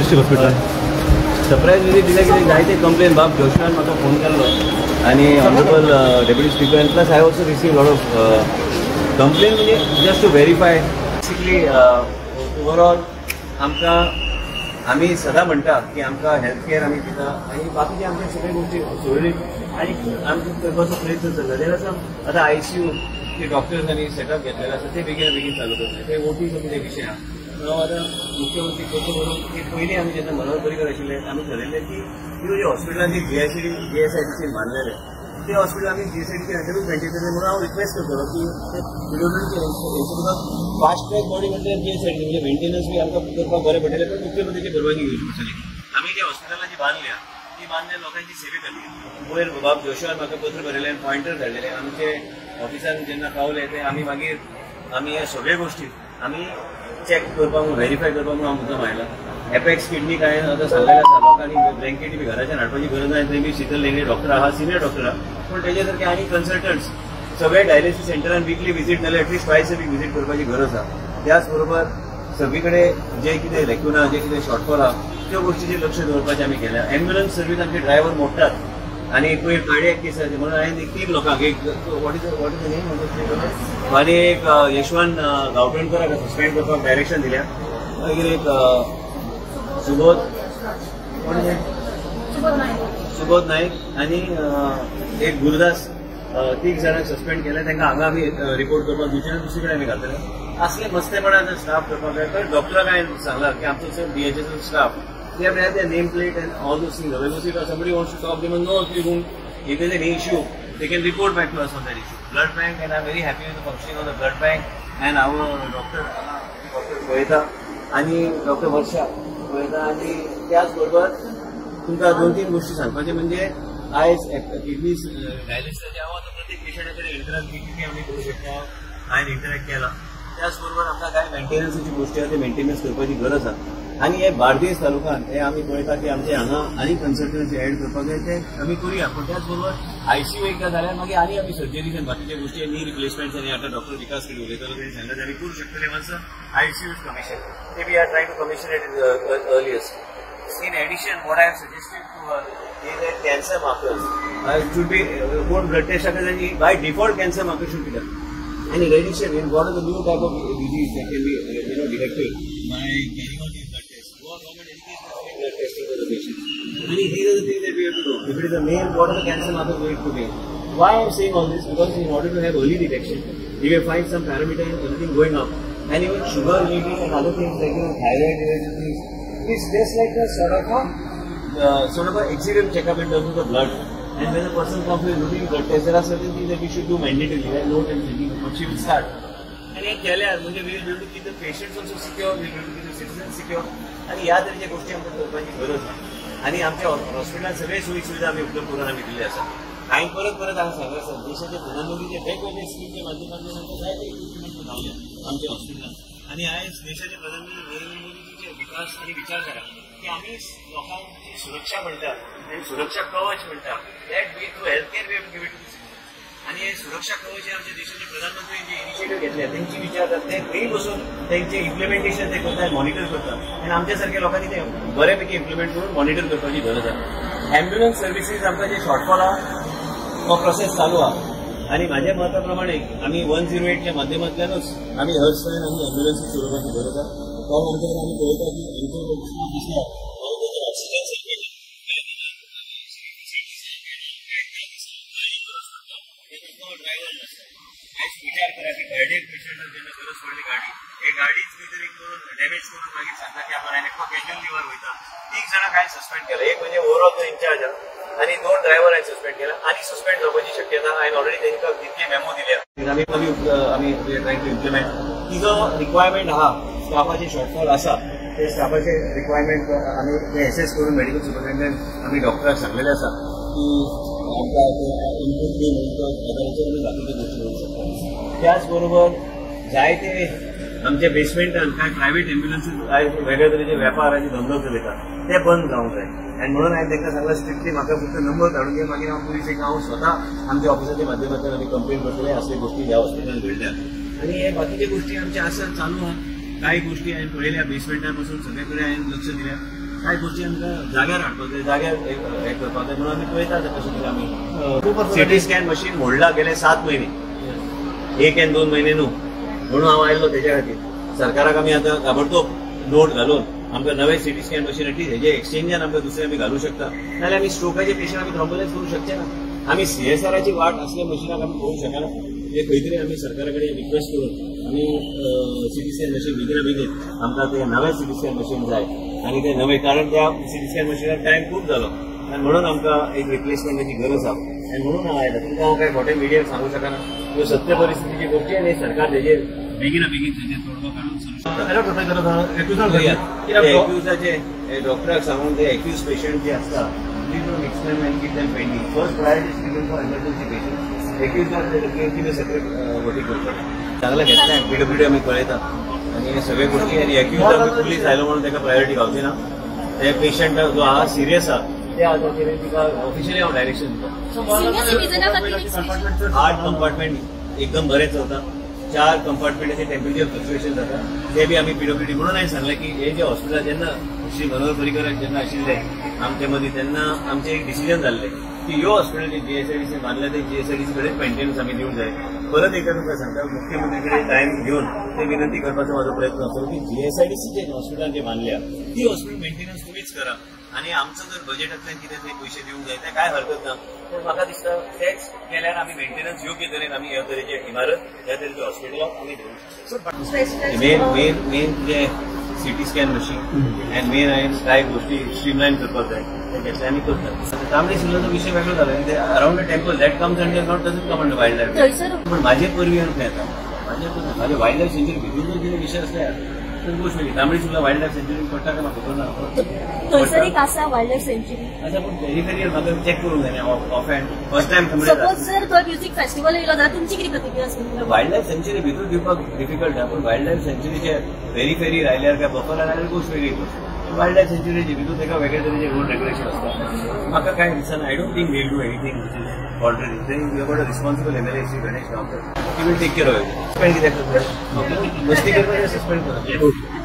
District hospital surprise visit दिल्या की जायते कंप्लेन बाब जोशवान म्हाका फोन केल्लो आणि honourable deputy speaker plus I also receive lot of complain म्हणजे just to verify basically overall आमकां आमी सदां म्हणटा की आमकां हेल्थ केअर आमी दिता आनी बाकीचे आमचे सगळे गोष्टी सुरळीत आनी आमकां करपाचो प्रयत्न चल्ला देर आसा आतां ICU जे डॉक्टर्स आनी सेटअप घेतलेले आसा ते बेगीन बेगीन चालू करता ते OTचो कितें विशय आहा हांव आतां मुख्यमंत्री करता म्हणून की पयलीं आमी जेन्ना मनोहर पर्रीकर आशिल्ले आमी थारायलें की ह्यो ज्यो हॉस्पिटलांनी GSIDC मारलेले ते हॉस्पिटल आमी GSIDC हँडल मेंटेन म्हणून हांव रिक्वेस्ट करतलो की फास्ट ट्रॅक बॉडी म्हणजे GSIDC म्हणजे मेंटेनन्स बी आमकां करपाक बरें पडटलें पण मुख्यमंत्रीची परवानगी घेवची पडटली आमी ज्या हॉस्पिटलांची बांदल्या ती बांदल्या लोकांची सेवे खातीर वयर बाब जोशवान म्हाका पत्र बरयलें पॉयंटर धाडलेले आमचे ऑफिसान जेन्ना पावले ते आमी मागीर आमी ह्या सगळे गोश्टी आमी चेक करपाक व्हेरीफाय करपाक म्हणून हांव मुद्दम आयला एपेक्स किडनी काय आतां सांगलेलें आसा लोकांनी ब्लँकेटी बी घराच्यान हाडपाची गरज ना थंय बी शीतल लेंगडे डॉक्टर आहा सिनियर डॉक्टर आहा पूण तेजे सारके आनी कन्सल्टंट्स सगळे डायलिसीस सेंटरान वीकली विजीट नाल्यार एटलीस्ट ट्वायस वीक विजीट करपाची गरज आहा त्याच बरोबर सगळे कडेन जे कितें लेक्युना जे कितें शॉर्टफॉल आहा त्यो गोश्टीचेर लक्ष दवरपाचें आमी केल्या एम्ब्युलन्स सर्वीस आमचे ड्रायव्हर मोडटात आनी पयर कार्डियॅक केस आसा म्हणून हांवें 3 लोकांक एक वॉट इज द नेम आनी एक यशवंत गांवकणकराक सस्पेंड करपाक डायरेक्शन दिल्या मागीर एक सुबोध नाईक आनी एक गुरुदास 3 जाणांक सस्पेंड केले तांकां हांगा आमी रिपोर्ट करपाक दिवचे दुसरे कडेन आमी घालतले असले मस्तेपणान स्टाफ करपाक जाय तर डॉक्टराक हांवें सांगलां की आमचो DHSचो staff they have to have their nameplate and all those things. Obviously, if somebody wants to stop them and know if there's any issue, they can report back to us on that issue. Blood bank, and I'm very happy with the functioning of the blood bank and our Dr. Goeta and Dr. Varsha Goeta आणि त्याचबरोबर तुमकां 2-3 गोष्टी सांगपाचे म्हणजे आयज kidney dialysis जेव्हा प्रत्येक पेशंटाकडे interact किती आम्ही करू शकता हांवें इंटरॅक्ट केला त्याचबरोबर आमकां कांय मेंटेनन्साची गोष्टी आसा ते मेंटेनन्स करपाची गरज आसा आणि हे बार्देस तालुक्यात हे आम्ही पळयता की आमचे हांगा आनी कन्सल्टन्सी एड करपाक जाय ते आमी करूया पूण त्याच बरोबर ICU एकदा जाल्यार मागीर आनी आमी सर्जरीज आनी बाकीचे गोष्टी नी रिप्लेसमेंट्स आनी आतां डॉक्टर विकास कडेन उलयतालो तेणी सांगलें आमी करूं शकतले वन्स ICU इज कमिशन ते we are trying to commission it earliest in addition what I have suggested to is that cancer markers should be blood test by default cancer markers should be done. And in addition, in what are the new type of disease that can be detected by carrying out these blood tests? Government education blood testing for the patient. I mean, these are the things that we have to do. If it is a male, what are the cancer markers we have to make? Why I am saying all this? Because in order to have early detection, you may find some parameter and everything going up, and even sugar reading and other things like thyroid related things. It's just like a sort of an accident checkup in terms of the blood. And when a person comes with routine blood test, there are certain things that we should do mandatorily, like note and thinking, but she will start. And we will be able to keep the patients also secure, we will be able to keep the citizens secure. And ह्या तरेच्या गोष्टी आमकां करपाची गरज आसा. आनी आमच्या हॉस्पिटलांत सगळे सोयी सुविधा आमी उपलब्ध करून आमी दिल्ले आसा. हांवें परत हांगा सांगलें आसा देशाचे प्रधानमंत्रीचे वेगवेगळे स्कीमच्या माध्यमांतल्यान आमकां जायते इक्विपमेंट लावल्या आमच्या हॉस्पिटलांत. आनी आयज देशाचे प्रधानमंत्री नरेंद्र मोदीजीचे विकास आनी विचार करा की आमी लोकांची सुरक्षा म्हणटा आनी सुरक्षा कवच म्हणटा that we through health care we have to give it to आनी हे सुरक्षा कवच हे आमच्या देशाचे प्रधानमंत्री जे इनिशिएटीव्ह घेतले तेंची विचार करतात ते खंय बसून तेंचे इम्प्लिमेंटेशन ते करतात मॉनिटर करतात आनी आमच्या सारख्या लोकांनी ते बऱ्यापैकी इम्प्लिमेंट करून मॉनिटर करपाची गरज आसा. एम्ब्युलन्स सर्विसीस आमकां जे शॉर्टफॉल आहा हो प्रोसेस चालू आहा आणि माझ्या मता प्रमाणे आम्ही 108च्या माध्यमातल्यानच आम्ही हर्षस्थान आणि एम्ब्युलन्स सुरू करण्याची गरज आहे. कारण आमच्याकडे आम्ही पळयता की इन्फॉर्मेशन दिसल्या ऑक्सिजन सर्विस ड्रायव्हर विचार करा की कार्डियक पेशंटाक जेन्ना गरज पडली गाडी हे गाडीच खंय तरी करून डॅमेज करून मागीर सांगता की आपण एकटो कॅज्युअल लिव्हर वयता 3 जाणांक हांवें सस्पेंड केला. एक म्हणजे ओवरऑल तो इंचार्ज आहा आणि 2 ड्रायव्हर हांवें सस्पेंड केला आणि सस्पेंड जावपाची शक्यता हांवें ऑलरेडी तांकां जितके मेमो दिल्या आमी ट्रायंग टू इम्प्लिमेंट ती जो रिक्वायरमेंट आहा स्टाफाचे शॉर्टफॉल आसा ते स्टाफाचे रिक्वायरमेंट आमी ते एसेस करून मेडिकल सुपरिटेंडंट आमी डॉक्टराक सांगलेले आसा की आमकां इनपूट बी म्हणून बाकीचे गोष्टी करूंक शकता. त्याच बरोबर जायते आमच्या बेसमेंटान कांय प्रायव्हेट एम्ब्युलन्सीस वेगळ्या तरेचे वेपार आनी धंदो चलयतात ते बंद जावंक जाय. आनी म्हणून हांवें तांकां सांगलां स्ट्रिक्टली म्हाका फक्त नंबर धाडून घे मागीर हांव पुलिसेक हांव स्वता आमच्या ऑफिसाच्या माध्यमांतल्यान आमी कंप्लेन करतले असले गोष्टी ह्या हॉस्पिटलांत घडल्यात. आनी हे बाकीचे गोष्टी आमच्या आसात चालू आहा. काही गोष्टी हांवें पळयल्या बेसमेंटान पासून सगळे कडेन हांवें लक्ष दिल्या कांय गोष्टी आमकां जाग्यार हाडपाक जाग्यार हे करपाक जाय म्हणून आमी पळयता कशें कितें आमी सिटी स्कॅन मशीन मोडला गेले 7 महिने 1 आनी 2 महिने न्हू म्हणून हांव आयिल्लो तेच्या खातीर सरकाराक आमी आतां ताबडतोब नोट घालून आमकां नवे सिटी स्कॅन मशीन एटलीस्ट हेजे एक्सचेंजान आमकां दुसरे आमी घालूं शकता नाजाल्यार आमी स्ट्रोकाचे पेशंट आमी थ्रोम्बोलायज करूं शकचे ना आमी CSRची वाट असल्या मशिनाक आमी पळोवंक शकना हे खंय तरी आमी सरकारा कडेन रिक्वेस्ट करून आमी सिटी स्कॅन मशीन बेगीन आमकां ते नवे सिटी स्कॅन मशीन जाय आनी ते नवे कारण त्या सिटी स्कॅन मशिनाक टायम खूब जालो आनी म्हणून आमकां एक रिप्लेसमेंटाची गरज आसा आनी म्हणून हांव आयला तुमकां हांव काय खोटे मिडियाक सांगूं शकना ह्यो सत्य परिस्थितीची गोष्टी आनी सरकार तेजेर बेगीन तेजेर तोडगो काडून एक्युजाचे डॉक्टराक सांगून ते एक्यूज पेशंट जे आसता explain and keep them pending first priority is given for emergency patient acute कितें सेपरेट वटी करतात चांगला घेतलाय PWD आमी पळयता आनी हे सगळे गोष्टी आनी एक्यूज आमी पुलीस आयलो म्हणून ताका प्रायोरिटी गावची ना ते पेशंट जो आहा सिरियस आहा ते आता तिका ऑफिशियली हांव डायरेक्शन दिता 8 कंपार्टमेंट एकदम बरें चलता 4 कंपार्टमेंटाचे टेम्परेचर फ्लक्च्युएशन जाता ते बी आमी PWD म्हणून हांवें सांगलें की हे जे हॉस्पिटल जेन्ना श्री मनोहर पर्रीकराक जेन्ना आशिल्ले आमचे मदीं तेन्ना आमचें एक डिसिजन जाल्लें की ह्यो हॉस्पिटल जे GSIDC बांदल्या ते GSIDC कडेन मेंटेनन्स आमी दिवंक जाय परत एकदा तुमकां सांगता मुख्यमंत्री कडेन टायम घेवन ते विनंती करपाचो म्हाजो प्रयत्न आसलो की GSIDC जे हॉस्पिटल जे बांदल्या ती हॉस्पिटल मेंटेनन्स तुमीच करा आनी आमचो जर बजेटांतल्यान कितें तरी पयशे दिवंक जाय ते काय हरकत ना पूण म्हाका दिसता तेच केल्यार आमी मेंटेनन्स योग्य तरेन आमी ह्या तरेचे इमारत ह्या तरेचे हॉस्पिटलाक आमी दवरूंक मेन जे सिटी स्कॅन मशीन आनी मेन हांवें कांय गोष्टी स्ट्रीमलायन करपाक जाय ते घेतले आमी करतात तांबडे सुर्लाचो विशय वेगळो जालो ते around the temple that comes under not doesn't come under wild life पूण म्हाजे परवी येता म्हाजे वायल्ड लायफ सेंच्युरी भितर जर कितें विशय आसल्यार गोष्ट वेगळी Tambdi Surla wild life sanctuary पडटा काय म्हाका खबर ना थंयसर एक आसा वायल्ड लायफ सेंच्युरी अच्छा पूण पेरिफेरियल म्हाका चॅक करूंक जाय of hand first time suppose जर थंय म्युझिक फेस्टिवल येयलो जाल्यार तुमची कितें प्रतिक्रिया आसतली वायल्ड लायफ सेंच्युरी भितर दिवपाक डिफिकल्ट आहा पूण वायल्ड लायफ सेंच्युरीचे पेरिफेरी रायल्यार काय बफर आयल्यार गोष्ट वेगळी वायल्ड लायफ सेंच्युरीचे भितर ताका वेगळे तरेचे रूल रेग्युलेशन आसता म्हाका कांय दिसना I don't think will do anything which is already then you got a responsible MLA Shri Ganesh Gaonkar he will take care of it suspend कित्याक करता मस्ती करता सस्पेंड करा